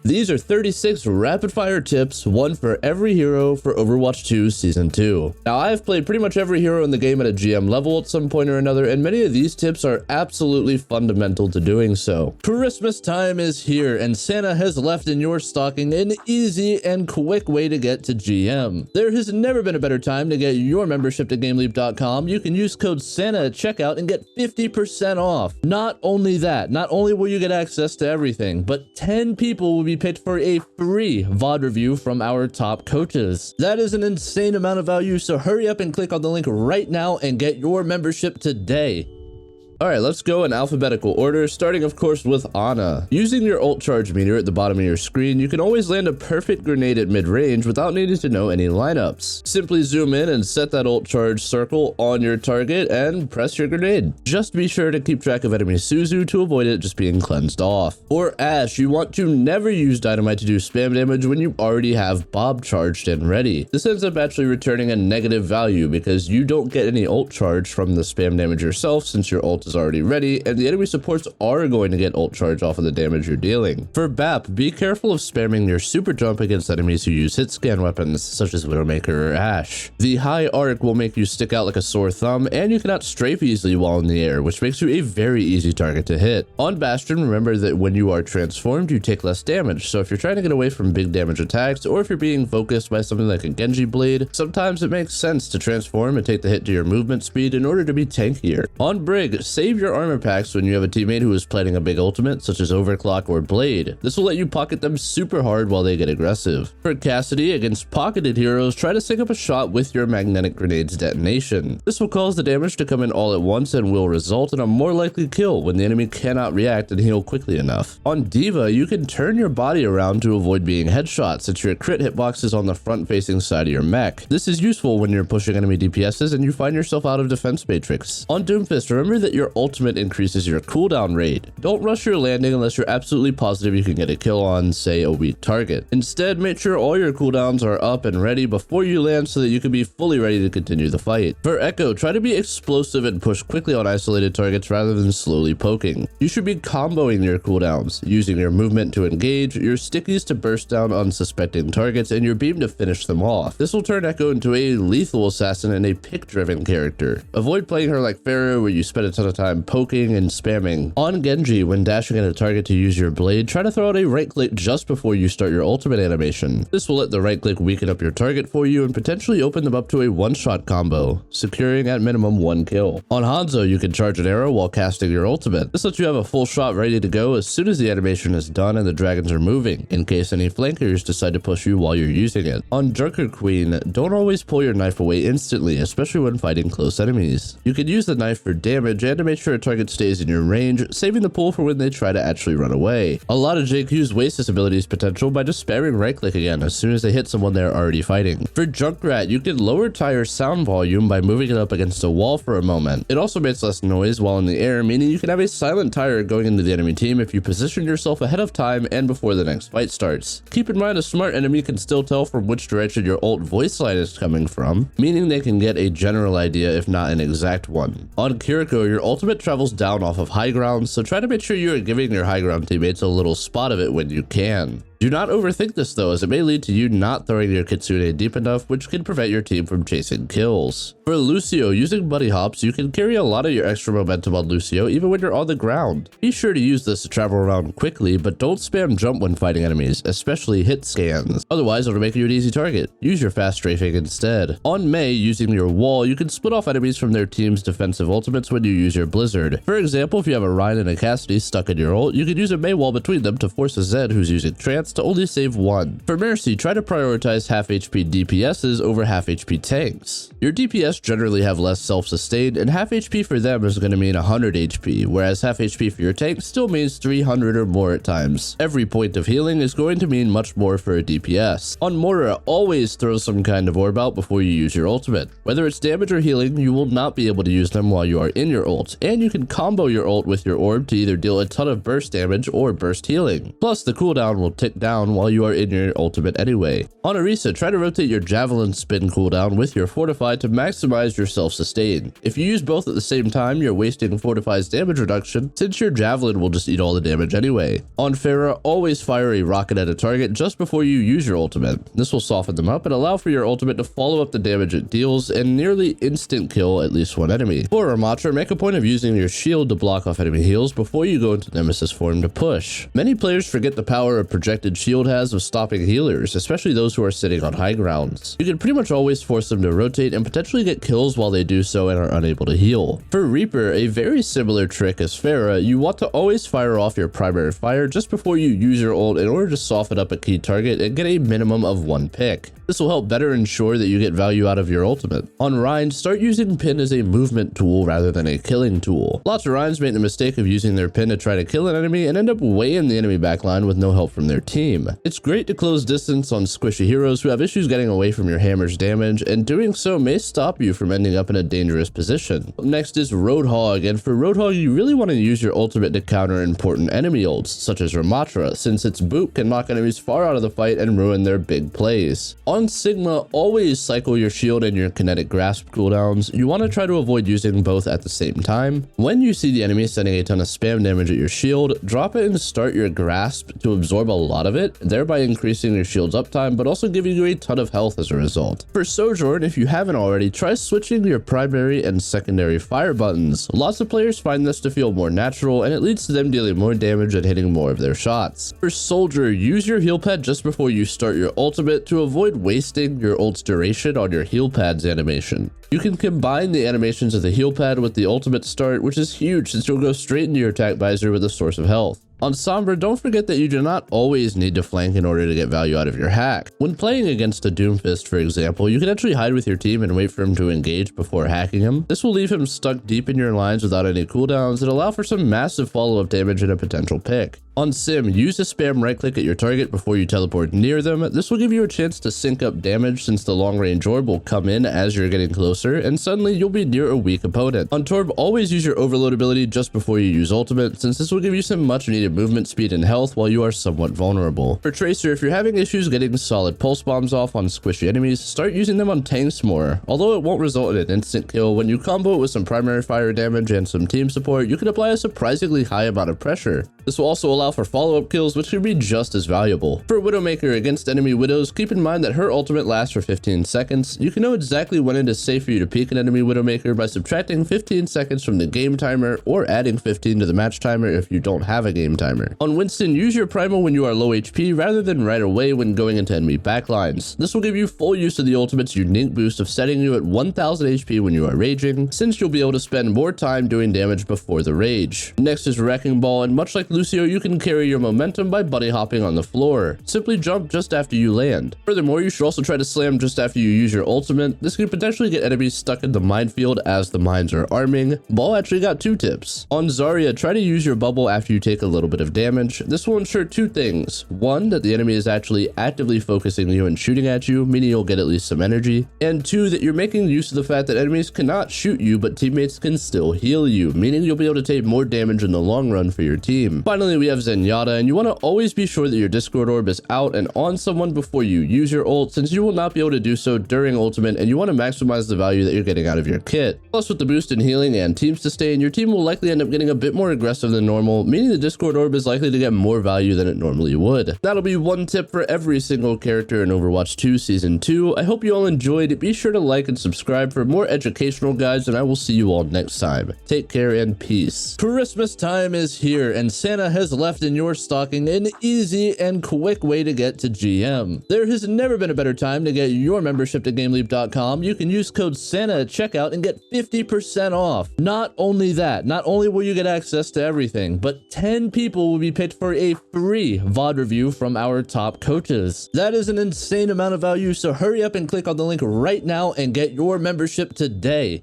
These are 36 rapid-fire tips, one for every hero for Overwatch 2 Season 2. Now, I have played pretty much every hero in the game at a GM level at some point or another, and many of these tips are absolutely fundamental to doing so. Christmas time is here, and Santa has left in your stocking an easy and quick way to get to GM. There has never been a better time to get your membership to GameLeap.com. You can use code SANTA at checkout and get 50% off. Not only that, not only will you get access to everything, but 10 people will be picked for a free VOD review from our top coaches. That is an insane amount of value, so hurry up and click on the link right now and get your membership today. Alright, let's go in alphabetical order, starting of course with Ana. Using your ult charge meter at the bottom of your screen, you can always land a perfect grenade at mid-range without needing to know any lineups. Simply zoom in and set that ult charge circle on your target and press your grenade. Just be sure to keep track of enemy Suzu to avoid it just being cleansed off. For Ashe, you want to never use dynamite to do spam damage when you already have Bob charged and ready. This ends up actually returning a negative value because you don't get any ult charge from the spam damage yourself since your ult is already ready, and the enemy supports are going to get ult charge off of the damage you're dealing. For BAP, be careful of spamming your super jump against enemies who use hit scan weapons such as Widowmaker or Ashe. The high arc will make you stick out like a sore thumb, and you cannot strafe easily while in the air, which makes you a very easy target to hit. On Bastion, remember that when you are transformed, you take less damage, so if you're trying to get away from big damage attacks, or if you're being focused by something like a Genji blade, sometimes it makes sense to transform and take the hit to your movement speed in order to be tankier. On Brig, save your armor packs when you have a teammate who is planning a big ultimate such as Overclock or Blade. This will let you pocket them super hard while they get aggressive. For Cassidy, against pocketed heroes, try to sync up a shot with your magnetic grenade's detonation. This will cause the damage to come in all at once and will result in a more likely kill when the enemy cannot react and heal quickly enough. On Diva, you can turn your body around to avoid being headshot since your crit hitbox is on the front facing side of your mech. This is useful when you're pushing enemy DPSs and you find yourself out of defense matrix. On Doomfist, remember that your ultimate increases your cooldown rate. Don't rush your landing unless you're absolutely positive you can get a kill on, say, a weak target. Instead, make sure all your cooldowns are up and ready before you land so that you can be fully ready to continue the fight. For Echo, try to be explosive and push quickly on isolated targets rather than slowly poking. You should be comboing your cooldowns, using your movement to engage, your stickies to burst down unsuspecting targets, and your beam to finish them off. This will turn Echo into a lethal assassin and a pick-driven character. Avoid playing her like Pharah where you spend a ton of time poking and spamming. On Genji, when dashing at a target to use your blade, try to throw out a right click just before you start your ultimate animation. This will let the right click weaken up your target for you and potentially open them up to a one-shot combo, securing at minimum one kill. On Hanzo, you can charge an arrow while casting your ultimate. This lets you have a full shot ready to go as soon as the animation is done and the dragons are moving, in case any flankers decide to push you while you're using it. On Junker Queen, don't always pull your knife away instantly, especially when fighting close enemies. You can use the knife for damage and to make sure a target stays in your range, saving the pull for when they try to actually run away. A lot of JQs waste this ability's potential by just spamming right click again as soon as they hit someone they're already fighting. For Junkrat, you can lower tire sound volume by moving it up against a wall for a moment. It also makes less noise while in the air, meaning you can have a silent tire going into the enemy team if you position yourself ahead of time and before the next fight starts. Keep in mind a smart enemy can still tell from which direction your ult voice line is coming from, meaning they can get a general idea if not an exact one. On Kiriko, your ultimate travels down off of high ground, so try to make sure you are giving your high ground teammates a little spot of it when you can. Do not overthink this though, as it may lead to you not throwing your Kitsune deep enough, which can prevent your team from chasing kills. For Lucio, using buddy hops, you can carry a lot of your extra momentum on Lucio even when you're on the ground. Be sure to use this to travel around quickly, but don't spam jump when fighting enemies, especially hit scans. Otherwise, it'll make you an easy target. Use your fast strafing instead. On Mei, using your wall, you can split off enemies from their team's defensive ultimates when you use your blizzard. For example, if you have a Ryan and a Cassidy stuck in your ult, you can use a Mei wall between them to force a Zed who's using trance to only save one. For Mercy, try to prioritize half HP DPSs over half HP tanks. Your DPS generally have less self-sustained, and half HP for them is going to mean 100 HP, whereas half HP for your tank still means 300 or more at times. Every point of healing is going to mean much more for a DPS. On Moira, always throw some kind of orb out before you use your ultimate. Whether it's damage or healing, you will not be able to use them while you are in your ult, and you can combo your ult with your orb to either deal a ton of burst damage or burst healing. Plus, the cooldown will tick tick down while you are in your ultimate anyway. On Orisa, try to rotate your javelin spin cooldown with your fortify to maximize your self-sustain. If you use both at the same time, you're wasting fortify's damage reduction since your javelin will just eat all the damage anyway. On Pharah, always fire a rocket at a target just before you use your ultimate. This will soften them up and allow for your ultimate to follow up the damage it deals and nearly instant kill at least one enemy. For Ramatra, make a point of using your shield to block off enemy heals before you go into Nemesis form to push. Many players forget the power a projected shield has of stopping healers, especially those who are sitting on high grounds. You can pretty much always force them to rotate and potentially get kills while they do so and are unable to heal. For Reaper, a very similar trick as Pharah, you want to always fire off your primary fire just before you use your ult in order to soften up a key target and get a minimum of one pick. This will help better ensure that you get value out of your ultimate. On Rein, start using pin as a movement tool rather than a killing tool. Lots of Reins make the mistake of using their pin to try to kill an enemy and end up way in the enemy backline with no help from their team. It's great to close distance on squishy heroes who have issues getting away from your hammer's damage, and doing so may stop you from ending up in a dangerous position. Next is Roadhog, and for Roadhog you really want to use your ultimate to counter important enemy ults, such as Ramatra, since its boot can knock enemies far out of the fight and ruin their big plays. On Sigma, always cycle your shield and your kinetic grasp cooldowns. You want to try to avoid using both at the same time. When you see the enemy sending a ton of spam damage at your shield, drop it and start your grasp to absorb a lot of it, thereby increasing your shield's uptime but also giving you a ton of health as a result. For Sojourn, if you haven't already, try switching your primary and secondary fire buttons. Lots of players find this to feel more natural and it leads to them dealing more damage and hitting more of their shots. For Soldier, use your heal pad just before you start your ultimate to avoid wasting your ult's duration on your heal pad's animation. You can combine the animations of the heal pad with the ultimate start, which is huge since you'll go straight into your attack visor with a source of health. On Sombra, don't forget that you do not always need to flank in order to get value out of your hack. When playing against a Doomfist, for example, you can actually hide with your team and wait for him to engage before hacking him. This will leave him stuck deep in your lines without any cooldowns and allow for some massive follow-up damage and a potential pick. On Sim, use a spam right click at your target before you teleport near them. This will give you a chance to sync up damage since the long range orb will come in as you're getting closer and suddenly you'll be near a weak opponent. On Torb, always use your overload ability just before you use ultimate since this will give you some much needed movement speed and health while you are somewhat vulnerable. For Tracer, if you're having issues getting solid pulse bombs off on squishy enemies, start using them on tanks more. Although it won't result in an instant kill, when you combo it with some primary fire damage and some team support, you can apply a surprisingly high amount of pressure. This will also allow for follow-up kills, which can be just as valuable. For Widowmaker against enemy Widows, keep in mind that her ultimate lasts for 15 seconds. You can know exactly when it is safe for you to peek an enemy Widowmaker by subtracting 15 seconds from the game timer or adding 15 to the match timer if you don't have a game timer. On Winston, use your primal when you are low HP rather than right away when going into enemy backlines. This will give you full use of the ultimate's unique boost of setting you at 1000 HP when you are raging, since you'll be able to spend more time doing damage before the rage. Next is Wrecking Ball, and much like Lucio, you can carry your momentum by bunny hopping on the floor. Simply jump just after you land. Furthermore, you should also try to slam just after you use your ultimate. This can potentially get enemies stuck in the minefield as the mines are arming. Ball actually got 2 tips. On Zarya, try to use your bubble after you take a little bit of damage. This will ensure 2 things. 1, that the enemy is actually actively focusing you and shooting at you, meaning you'll get at least some energy. And 2, that you're making use of the fact that enemies cannot shoot you, but teammates can still heal you, meaning you'll be able to take more damage in the long run for your team. Finally, we have Zenyatta, and you want to always be sure that your Discord orb is out and on someone before you use your ult, since you will not be able to do so during ultimate, and you want to maximize the value that you're getting out of your kit. Plus, with the boost in healing and team sustain, your team will likely end up getting a bit more aggressive than normal, meaning the Discord orb is likely to get more value than it normally would. That'll be one tip for every single character in Overwatch 2 Season 2. I hope you all enjoyed. Be sure to like and subscribe for more educational guides, and I will see you all next time. Take care and peace. Christmas time is here, and Santa has left in your stocking an easy and quick way to get to GM. There has never been a better time to get your membership to GameLeap.com. You can use code SANTA at checkout and get 50% off. Not only that, not only will you get access to everything, but 10 people will be picked for a free VOD review from our top coaches. That is an insane amount of value, so hurry up and click on the link right now and get your membership today.